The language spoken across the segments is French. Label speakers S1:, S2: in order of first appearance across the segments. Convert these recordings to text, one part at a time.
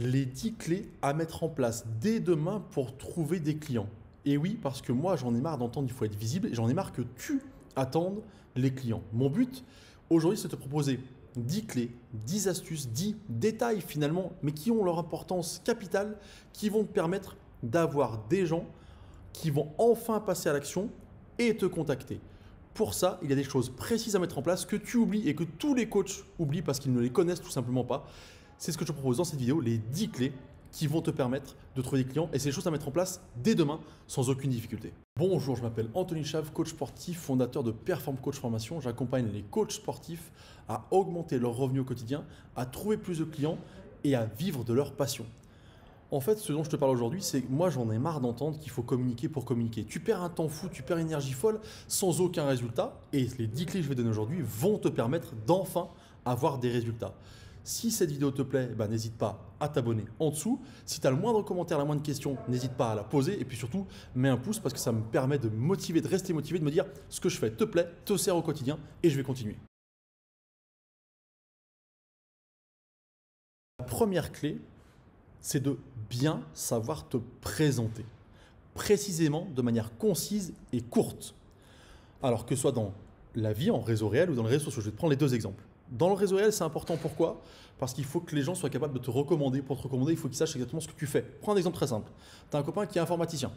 S1: les 10 clés à mettre en place dès demain pour trouver des clients. Et oui, parce que moi, j'en ai marre d'entendre qu'il faut être visible et j'en ai marre que tu attendes les clients. Mon but, aujourd'hui, c'est de te proposer 10 clés, 10 astuces, 10 détails finalement, mais qui ont leur importance capitale, qui vont te permettre d'avoir des gens qui vont enfin passer à l'action et te contacter. Pour ça, il y a des choses précises à mettre en place que tu oublies et que tous les coachs oublient parce qu'ils ne les connaissent tout simplement pas. C'est ce que je te propose dans cette vidéo, les 10 clés qui vont te permettre de trouver des clients et c'est des choses à mettre en place dès demain sans aucune difficulté. Bonjour, je m'appelle Anthony Chave, coach sportif, fondateur de Perform Coach Formation. J'accompagne les coachs sportifs à augmenter leurs revenus au quotidien, à trouver plus de clients et à vivre de leur passion. En fait, ce dont je te parle aujourd'hui, c'est que moi j'en ai marre d'entendre qu'il faut communiquer pour communiquer. Tu perds un temps fou, tu perds une énergie folle sans aucun résultat et les 10 clés que je vais donner aujourd'hui vont te permettre d'enfin avoir des résultats. Si cette vidéo te plaît, n'hésite pas à t'abonner en dessous. Si tu as le moindre commentaire, la moindre question, n'hésite pas à la poser. Et puis surtout, mets un pouce parce que ça me permet de me motiver, de rester motivé, de me dire ce que je fais te plaît, te sert au quotidien et je vais continuer. La première clé, c'est de bien savoir te présenter. Précisément, de manière concise et courte. Alors que ce soit dans la vie, en réseau réel ou dans les réseaux sociaux. Je vais te prendre les deux exemples. Dans le réseau réel, c'est important. Pourquoi? Parce qu'il faut que les gens soient capables de te recommander. Pour te recommander, il faut qu'ils sachent exactement ce que tu fais. Prends un exemple très simple. Tu as un copain qui est informaticien.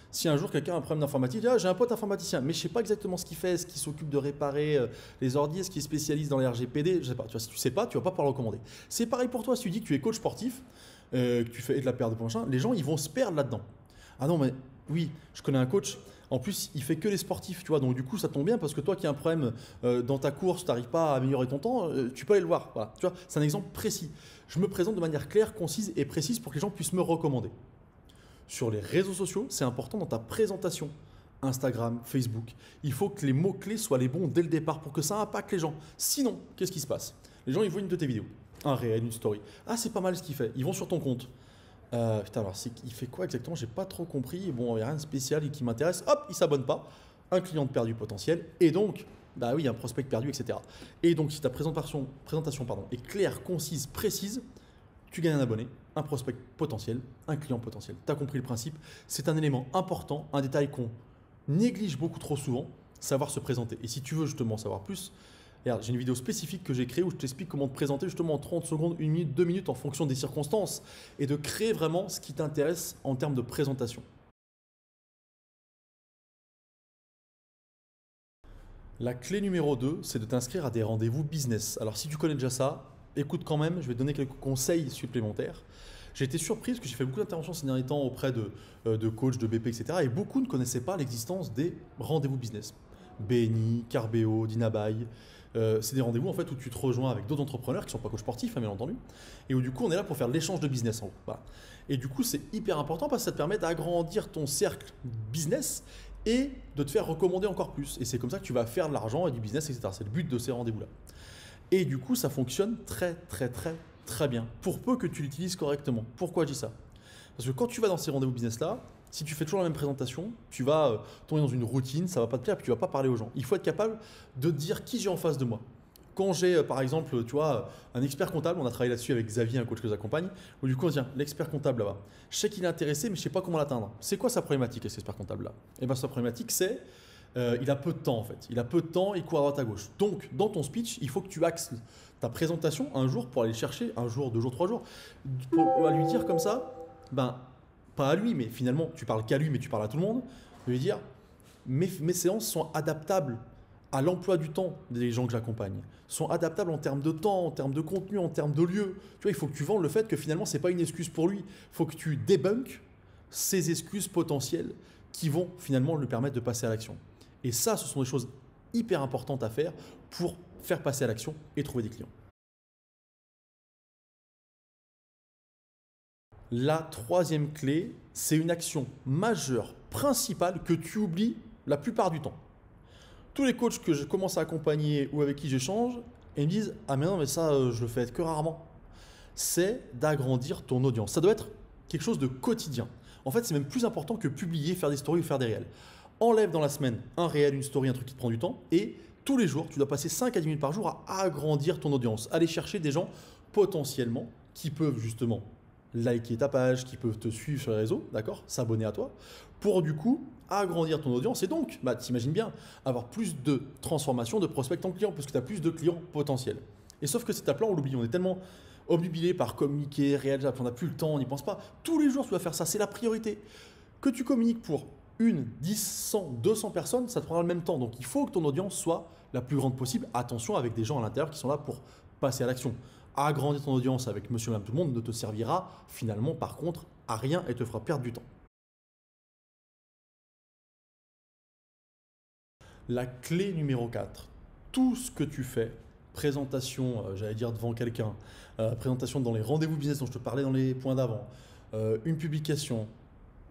S1: Si un jour quelqu'un a un problème d'informatique, il dit j'ai un pote informaticien, mais je ne sais pas exactement ce qu'il fait, est-ce qu'il s'occupe de réparer les ordi, est-ce qu'il est spécialiste dans les RGPD, je sais pas. Tu vois, si tu ne sais pas, tu ne vas pas pouvoir le recommander. C'est pareil pour toi, si tu dis que tu es coach sportif, que tu fais de la perte de poids, machin, les gens ils vont se perdre là-dedans. Ah non, mais oui, je connais un coach. En plus, il fait que les sportifs, tu vois. Donc du coup, ça tombe bien parce que toi qui as un problème dans ta course, tu n'arrives pas à améliorer ton temps, tu peux aller le voir. Voilà. Tu vois, c'est un exemple précis. Je me présente de manière claire, concise et précise pour que les gens puissent me recommander. Sur les réseaux sociaux, c'est important dans ta présentation. Instagram, Facebook. Il faut que les mots-clés soient les bons dès le départ pour que ça impacte les gens. Sinon, qu'est-ce qui se passe? Les gens, ils voient une de tes vidéos, un réel, une story. Ah, c'est pas mal ce qu'il fait. Ils vont sur ton compte. Putain, alors il fait quoi exactement? J'ai pas trop compris. Bon, il n'y a rien de spécial qui m'intéresse. Hop, il s'abonne pas. Un client de perdu potentiel. Et donc, bah oui, un prospect perdu, etc. Et donc, si ta présentation est claire, concise, précise, tu gagnes un abonné, un prospect potentiel, un client potentiel. Tu as compris le principe. C'est un élément important, un détail qu'on néglige beaucoup trop souvent, savoir se présenter. Et si tu veux justement savoir plus, regarde, j'ai une vidéo spécifique que j'ai créée où je t'explique comment te présenter justement en 30 secondes, 1 minute, 2 minutes en fonction des circonstances et de créer vraiment ce qui t'intéresse en termes de présentation. La clé numéro 2, c'est de t'inscrire à des rendez-vous business. Alors si tu connais déjà ça, écoute quand même, je vais te donner quelques conseils supplémentaires. J'ai été surpris parce que j'ai fait beaucoup d'interventions ces derniers temps auprès de coachs, de BP, etc. Et beaucoup ne connaissaient pas l'existence des rendez-vous business. BNI, Carbeo, Dinabuy. C'est des rendez-vous en fait où tu te rejoins avec d'autres entrepreneurs qui ne sont pas coachs sportifs, bien entendu, et où du coup on est là pour faire l'échange de business en gros. Voilà. Et du coup c'est hyper important parce que ça te permet d'agrandir ton cercle business et de te faire recommander encore plus. Et c'est comme ça que tu vas faire de l'argent et du business, etc. C'est le but de ces rendez-vous-là. Et du coup ça fonctionne très bien, pour peu que tu l'utilises correctement. Pourquoi je dis ça? Parce que quand tu vas dans ces rendez-vous business-là, si tu fais toujours la même présentation, tu vas tomber dans une routine, ça ne va pas te plaire, puis tu ne vas pas parler aux gens. Il faut être capable de dire qui j'ai en face de moi. Quand j'ai par exemple, tu vois, un expert comptable, on a travaillé là-dessus avec Xavier, un coach que j'accompagne, où du coup on se dit, l'expert comptable là-bas, je sais qu'il est intéressé, mais je ne sais pas comment l'atteindre. C'est quoi sa problématique, cet expert comptable-là? Et bien sa problématique, c'est il a peu de temps en fait. Il a peu de temps, il court à droite à gauche. Donc, dans ton speech, il faut que tu axes ta présentation un jour pour aller chercher, un jour, 2 jours, 3 jours, pour lui dire comme ça, pas à lui, mais finalement, tu parles qu'à lui, mais tu parles à tout le monde, de lui dire, mes séances sont adaptables à l'emploi du temps des gens que j'accompagne, sont adaptables en termes de temps, en termes de contenu, en termes de lieu. Tu vois, il faut que tu vendes le fait que finalement, ce n'est pas une excuse pour lui. Il faut que tu débunkes ces excuses potentielles qui vont finalement lui permettre de passer à l'action. Et ça, ce sont des choses hyper importantes à faire pour faire passer à l'action et trouver des clients. La troisième clé, c'est une action majeure, principale, que tu oublies la plupart du temps. Tous les coachs que je commence à accompagner ou avec qui j'échange, ils me disent « Ah mais non, mais ça, je le fais que rarement. » C'est d'agrandir ton audience. Ça doit être quelque chose de quotidien. En fait, c'est même plus important que publier, faire des stories ou faire des réels. Enlève dans la semaine un réel, une story, un truc qui te prend du temps et tous les jours, tu dois passer 5 à 10 minutes par jour à agrandir ton audience. Aller chercher des gens potentiellement qui peuvent justement liker ta page, qui peuvent te suivre sur les réseaux, d'accord, s'abonner à toi, pour du coup agrandir ton audience et donc, bah, t'imagines bien, avoir plus de transformation de prospects en clients, parce que tu as plus de clients potentiels. Et sauf que cette étape-là, on l'oublie, on est tellement obnubilé par communiquer, réaliser, on n'a plus le temps, on n'y pense pas. Tous les jours, tu dois faire ça, c'est la priorité. Que tu communiques pour 10, 100, 200 personnes, ça te prendra le même temps. Donc il faut que ton audience soit la plus grande possible. Attention avec des gens à l'intérieur qui sont là pour passer à l'action. Agrandir ton audience avec monsieur, madame, tout le monde ne te servira finalement par contre à rien et te fera perdre du temps. La clé numéro 4, tout ce que tu fais, présentation, j'allais dire devant quelqu'un, présentation dans les rendez-vous business dont je te parlais dans les points d'avant, une publication,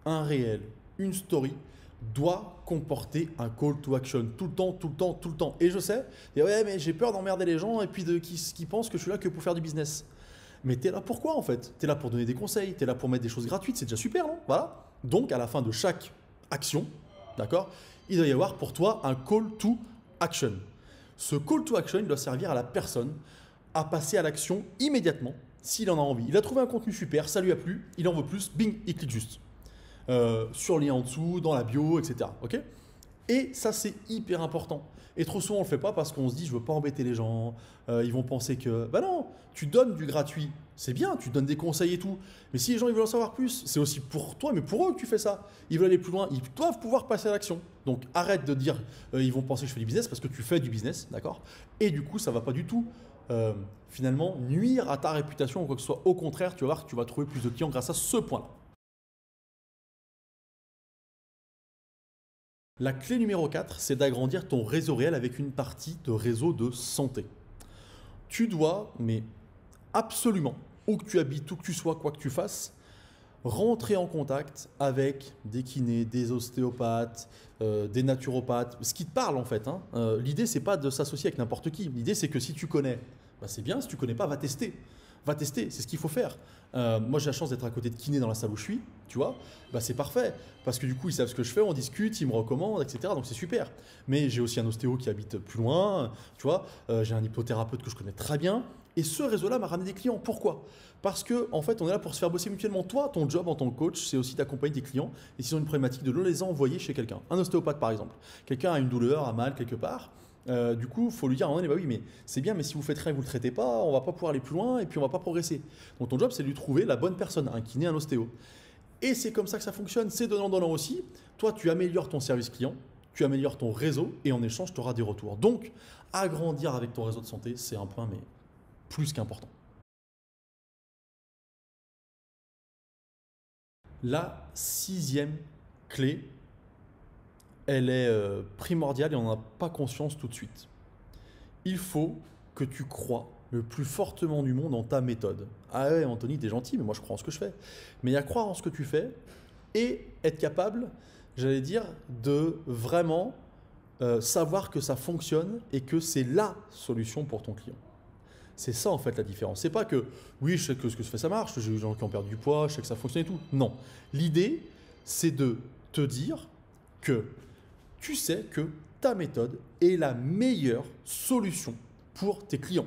S1: un réel, une story, doit comporter un call to action tout le temps, tout le temps, tout le temps. Et je sais, et ouais, mais j'ai peur d'emmerder les gens et puis qui pensent que je suis là que pour faire du business. Mais tu es là pourquoi en fait? Tu es là pour donner des conseils, tu es là pour mettre des choses gratuites, c'est déjà super, non? Voilà. Donc à la fin de chaque action, d'accord, il doit y avoir pour toi un call to action. Ce call to action doit servir à la personne à passer à l'action immédiatement s'il en a envie. Il a trouvé un contenu super, ça lui a plu, il en veut plus, bing, il clique juste. Sur le lien en dessous, dans la bio, etc. Okay, et ça, c'est hyper important. Et trop souvent, on ne le fait pas parce qu'on se dit, je ne veux pas embêter les gens, ils vont penser que… Bah non, tu donnes du gratuit, c'est bien, tu donnes des conseils et tout. Mais si les gens ils veulent en savoir plus, c'est aussi pour toi, mais pour eux que tu fais ça. Ils veulent aller plus loin, ils doivent pouvoir passer à l'action. Donc arrête de dire, ils vont penser que je fais du business parce que tu fais du business, d'accord? Et du coup, ça ne va pas du tout finalement nuire à ta réputation ou quoi que ce soit. Au contraire, tu vas voir que tu vas trouver plus de clients grâce à ce point-là. La clé numéro 4, c'est d'agrandir ton réseau réel avec une partie de réseau de santé. Tu dois, mais absolument, où que tu habites, où que tu sois, quoi que tu fasses, rentrer en contact avec des kinés, des ostéopathes, des naturopathes, ce qui te parle en fait. Hein. L'idée, c'est pas de s'associer avec n'importe qui. L'idée, c'est que si tu connais, bah, c'est bien. Si tu connais pas, va tester. Va tester, c'est ce qu'il faut faire. Moi, j'ai la chance d'être à côté de kinés dans la salle où je suis, tu vois. Bah, c'est parfait. Parce que du coup, ils savent ce que je fais, on discute, ils me recommandent, etc. Donc, c'est super. Mais j'ai aussi un ostéo qui habite plus loin, tu vois. J'ai un hypnothérapeute que je connais très bien. Et ce réseau-là m'a ramené des clients. Pourquoi? Parce que en fait, on est là pour se faire bosser mutuellement. Toi, ton job en tant que coach, c'est aussi d'accompagner tes clients. Et s'ils ont une problématique, de les envoyer chez quelqu'un. Un ostéopathe, par exemple. Quelqu'un a une douleur, a mal quelque part. Du coup, il faut lui dire à un moment donné, bah oui, mais c'est bien, mais si vous faites rien et que vous ne le traitez pas, on ne va pas pouvoir aller plus loin et puis on ne va pas progresser. Donc ton job, c'est de lui trouver la bonne personne, un kiné, un ostéo. Et c'est comme ça que ça fonctionne, c'est donnant-donnant aussi. Toi, tu améliores ton service client, tu améliores ton réseau et en échange, tu auras des retours. Donc, agrandir avec ton réseau de santé, c'est un point, mais plus qu'important. La 6e clé, elle est primordiale et on n'en a pas conscience tout de suite. Il faut que tu crois le plus fortement du monde en ta méthode. Ah ouais, Anthony, t'es gentil, mais moi je crois en ce que je fais. Mais il y a croire en ce que tu fais et être capable, j'allais dire, de vraiment savoir que ça fonctionne et que c'est la solution pour ton client. C'est ça en fait la différence. C'est pas que oui, je sais que ce que je fais ça marche, j'ai des gens qui ont perdu du poids, je sais que ça fonctionne et tout. Non. L'idée, c'est de te dire que tu sais que ta méthode est la meilleure solution pour tes clients.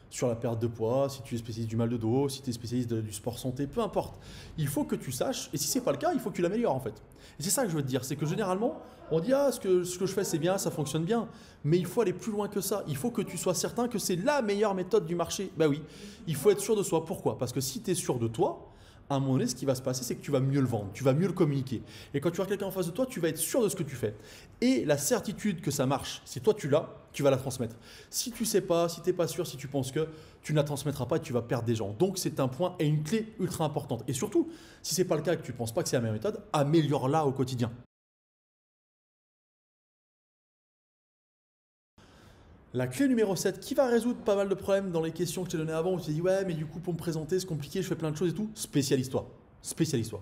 S1: Sur la perte de poids, si tu es spécialiste du mal de dos, si tu es spécialiste du sport santé, peu importe. Il faut que tu saches, et si ce n'est pas le cas, il faut que tu l'améliores en fait. Et c'est ça que je veux te dire, c'est que généralement, on dit ah, ce que je fais c'est bien, ça fonctionne bien, mais il faut aller plus loin que ça. Il faut que tu sois certain que c'est la meilleure méthode du marché. Bah oui, il faut être sûr de soi. Pourquoi? Parce que si tu es sûr de toi, à un moment donné, ce qui va se passer, c'est que tu vas mieux le vendre, tu vas mieux le communiquer. Et quand tu as quelqu'un en face de toi, tu vas être sûr de ce que tu fais. Et la certitude que ça marche, si toi tu l'as, tu vas la transmettre. Si tu ne sais pas, si tu n'es pas sûr, si tu penses que tu ne la transmettras pas et tu vas perdre des gens. Donc c'est un point et une clé ultra importante. Et surtout, si ce n'est pas le cas et que tu ne penses pas que c'est la meilleure méthode, améliore-la au quotidien. La clé numéro 7 qui va résoudre pas mal de problèmes dans les questions que je t'ai données avant où tu t'es dit ouais mais du coup pour me présenter c'est compliqué, je fais plein de choses et tout, spécialise-toi. Spécialise-toi.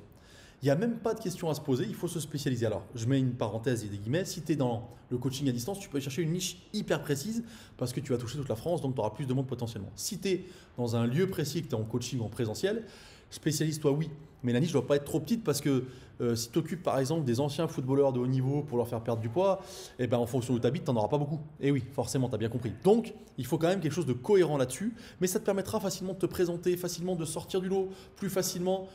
S1: Il n'y a même pas de questions à se poser, il faut se spécialiser. Alors je mets une parenthèse et des guillemets, si tu es dans le coaching à distance, tu peux chercher une niche hyper précise parce que tu vas toucher toute la France donc tu auras plus de monde potentiellement. Si tu es dans un lieu précis que tu es en coaching en présentiel, spécialise-toi, oui, mais la niche ne doit pas être trop petite parce que si tu occupes par exemple des anciens footballeurs de haut niveau pour leur faire perdre du poids, eh ben, en fonction de ta bite, tu n'en auras pas beaucoup. Et oui, forcément, tu as bien compris. Donc, il faut quand même quelque chose de cohérent là-dessus, mais ça te permettra facilement de te présenter, facilement de sortir du lot, plus facilement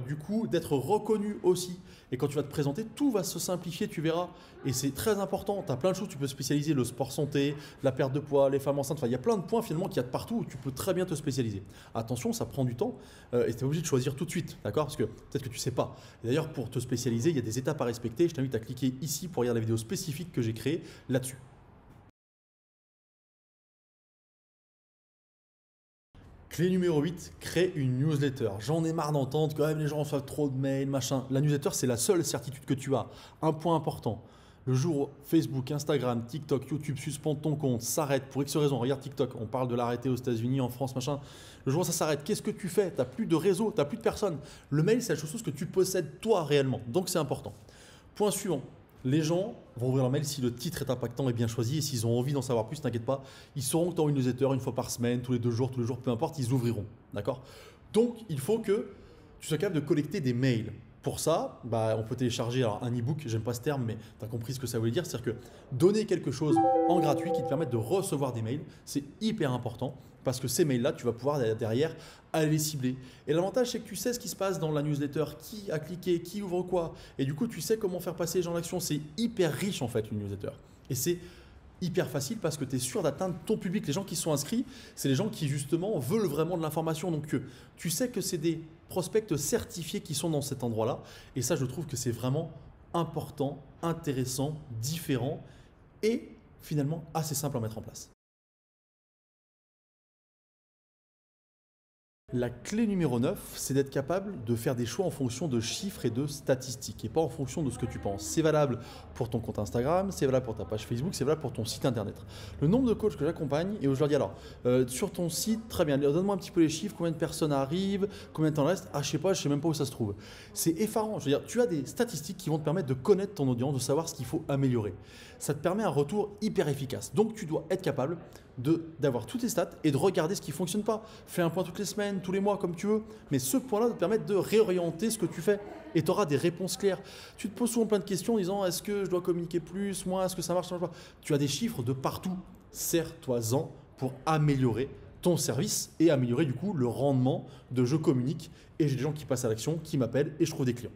S1: du coup d'être reconnu aussi. Et quand tu vas te présenter, tout va se simplifier, tu verras. Et c'est très important. Tu as plein de choses, tu peux spécialiser le sport santé, la perte de poids, les femmes enceintes. Enfin, il y a plein de points finalement qu'il y a de partout où tu peux très bien te spécialiser. Attention, ça prend du temps et tu es obligé de choisir tout de suite, d'accord? Parce que peut-être que tu ne sais pas. Et d'ailleurs, pour te spécialiser, il y a des étapes à respecter. Je t'invite à cliquer ici pour regarder la vidéo spécifique que j'ai créée là-dessus. Clé numéro 8, crée une newsletter. J'en ai marre d'entendre que les gens reçoivent trop de mails, machin. La newsletter, c'est la seule certitude que tu as. Un point important. Le jour où Facebook, Instagram, TikTok, YouTube suspendent ton compte, s'arrêtent pour X raisons. Regarde TikTok, on parle de l'arrêter aux États-Unis, en France, machin. Le jour où ça s'arrête, qu'est-ce que tu fais? Tu n'as plus de réseau, tu n'as plus de personnes. Le mail, c'est la chose que tu possèdes toi réellement. Donc c'est important. Point suivant. Les gens vont ouvrir leur mail si le titre est impactant et bien choisi et s'ils ont envie d'en savoir plus, t'inquiète pas, ils sauront que tu as une newsletter une fois par semaine, tous les 2 jours, peu importe, ils ouvriront. D'accord? Donc, il faut que tu sois capable de collecter des mails. Pour ça, on peut télécharger un e-book, j'aime pas ce terme, mais tu as compris ce que ça voulait dire, c'est-à-dire que donner quelque chose en gratuit qui te permette de recevoir des mails, c'est hyper important parce que ces mails-là, tu vas pouvoir derrière aller les cibler. Et l'avantage, c'est que tu sais ce qui se passe dans la newsletter, qui a cliqué, qui ouvre quoi, et du coup, tu sais comment faire passer les gens en action. C'est hyper riche en fait une newsletter. Et c'est hyper facile parce que tu es sûr d'atteindre ton public. Les gens qui sont inscrits, c'est les gens qui justement veulent vraiment de l'information. Donc tu sais que c'est des prospects certifiés qui sont dans cet endroit-là. Et ça, je trouve que c'est vraiment important, intéressant, différent et finalement assez simple à mettre en place. La clé numéro 9, c'est d'être capable de faire des choix en fonction de chiffres et de statistiques et pas en fonction de ce que tu penses. C'est valable pour ton compte Instagram, c'est valable pour ta page Facebook, c'est valable pour ton site internet. Le nombre de coachs que j'accompagne et où je leur dis alors, sur ton site, très bien, donne-moi un petit peu les chiffres, combien de personnes arrivent, combien de temps reste, je sais même pas où ça se trouve. C'est effarant, je veux dire, tu as des statistiques qui vont te permettre de connaître ton audience, de savoir ce qu'il faut améliorer. Ça te permet un retour hyper efficace. Donc tu dois être capable d'avoir toutes tes stats et de regarder ce qui ne fonctionne pas. Fais un point toutes les semaines, tous les mois, comme tu veux. Mais ce point-là va te permettre de réorienter ce que tu fais et tu auras des réponses claires. Tu te poses souvent plein de questions en disant est-ce que je dois communiquer plus, moi, est-ce que ça marche, ça marche pas. Tu as des chiffres de partout. Sers-toi-en pour améliorer ton service et améliorer du coup le rendement de je communique et j'ai des gens qui passent à l'action, qui m'appellent et je trouve des clients.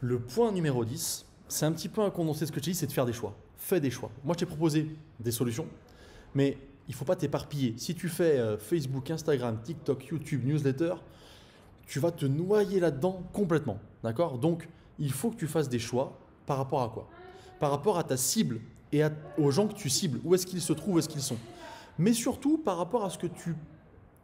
S1: Le point numéro 10, c'est un petit peu un condensé de ce que je te dis, c'est de faire des choix. Fais des choix. Moi, je t'ai proposé des solutions, mais il ne faut pas t'éparpiller. Si tu fais Facebook, Instagram, TikTok, YouTube, newsletter, tu vas te noyer là-dedans complètement. D'accord? Donc, il faut que tu fasses des choix par rapport à quoi? Par rapport à ta cible et aux gens que tu cibles. Où est-ce qu'ils se trouvent, où est-ce qu'ils sont? Mais surtout par rapport à ce que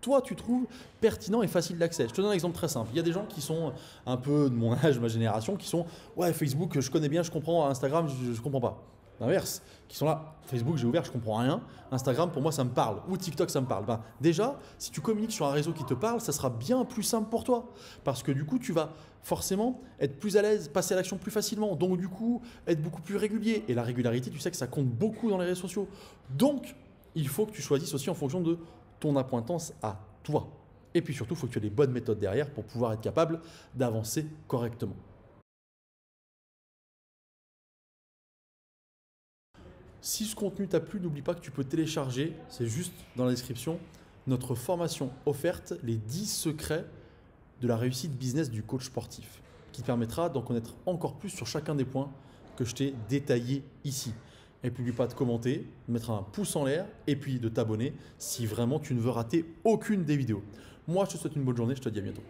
S1: toi, tu trouves pertinent et facile d'accès. Je te donne un exemple très simple. Il y a des gens qui sont un peu de mon âge, de ma génération, qui sont « Ouais, Facebook, je connais bien, je comprends. Instagram, je ne comprends pas. » L'inverse, qui sont là « Facebook, j'ai ouvert, je ne comprends rien. Instagram, pour moi, ça me parle. Ou TikTok, ça me parle. » Déjà, si tu communiques sur un réseau qui te parle, ça sera bien plus simple pour toi. Parce que du coup, tu vas forcément être plus à l'aise, passer à l'action plus facilement. Donc du coup, être beaucoup plus régulier. Et la régularité, tu sais que ça compte beaucoup dans les réseaux sociaux. Donc, il faut que tu choisisses aussi en fonction de ton appointance à toi. Et puis surtout, il faut que tu aies les bonnes méthodes derrière pour pouvoir être capable d'avancer correctement. Si ce contenu t'a plu, n'oublie pas que tu peux télécharger, c'est juste dans la description, notre formation offerte, les 10 secrets de la réussite business du coach sportif, qui te permettra d'en connaître encore plus sur chacun des points que je t'ai détaillés ici. Et n'oublie pas de commenter, de mettre un pouce en l'air et puis de t'abonner si vraiment tu ne veux rater aucune des vidéos. Moi, je te souhaite une bonne journée, je te dis à bientôt.